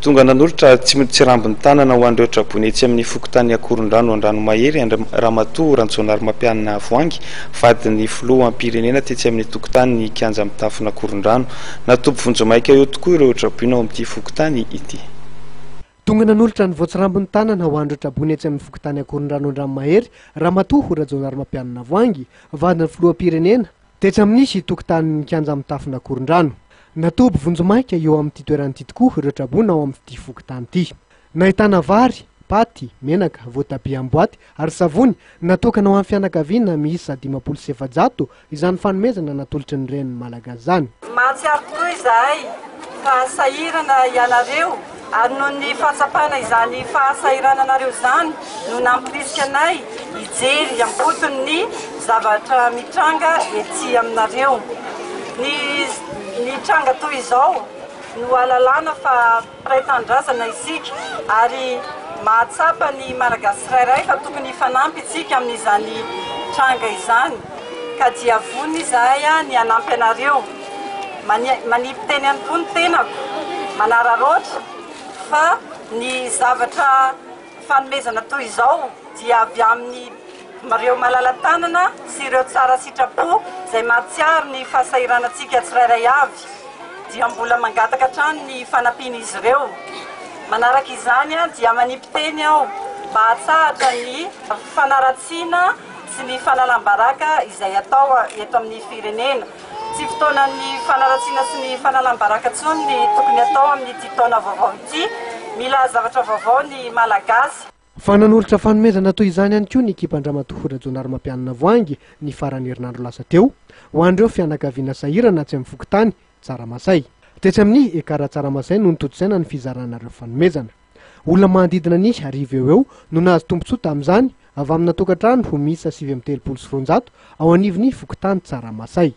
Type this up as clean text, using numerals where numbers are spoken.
Tonga nanolotra tsirambin'ny tanana ho an'ireo traboina etsy amin'ny fokontany Ankorondrano Andranomahery Rtoa Rajaonarimampianina Voahangy vadin'ny filoham-pirenena tetsy amin'ny tokotanin'ny kianja mitafon'Ankorondrano natopo vonjomaika eo tokoa ireo traboina ao amin'ity fokontany ity. Tonga nanolotra ny voatsirambin'ny tanana ho an'ireo traboina etsy amin'ny fokontany Ankorondrano Andranomahery Rtoa Rajaonarimampianina Voahangy vadin'ny filoham-pirenena tetsy amin'ny tokotanin'ny kianja mitafon'Ankorondrano. Natobo vonjomaika eo amin'ity toeran'ity tokoa ireo traboina ao amin'ity fokontany ity. Nahitana vary, paty, menaka, voatabia amin'ny boaty ary savony natokana ho amin'ny fianakaviana miisa 500 izany fanomezana natolotry ny reniny malagasy zany. Mahatsiaro tokoa izahay fahasahirana ianareo ary noho ny fahatsapana izany fahasahirananareo zany no nampirisika anay hijery ampotony ny zavatra mitranga etsy aminareo. Ny tranga toy izao no alalana fa praitan-drazana isika ary mahatsapa ny malagasy tsirairay fa tokony fanampy isika amin'izany tranga izany ka dia vonona izahay ny hanampy anareo manipy teny ihany koa ny tenako manararoatra fa ny zavatra fanomezana toy izao dia avy amin'ny mareo malala-tanana sy ireo tsara sitrapo izay mahatsiaro ny fahasahiranantsika tsirairay avy dia mbola mangataka hatrany ny fanampian'izy ireo. Manaraka izany dia manipy teny aho mba hatsahatra ny fanaratsiana sy ny fanalam-baraka izay atao eto amin'ny firenena. Tsy fotoanan'ny fanaratsiana sy ny fanalam-baraka tsony ny tokony atao amin'ity taona vaovao ity, mila zavatra vaovao ny malagasy. Fananolotra fanomezana toy izany ihany koa ny ekipa Rtoa Rajaonarimampianina Voahangy ny farany herinandro lasa teo ho an'ireo fianakaviana sahirana tsy amin'ny fokontany tsaramasay. Tetsy amin'ny ekara tsaramasay no nitotosaina ny fizaranareo fanomezana. Olona manodidina ny arivo eo no nahazo tombontsoa tamin'izany avy amina tokantrano ho miisa 530 ao anivon'ny fokontany tsaramasay.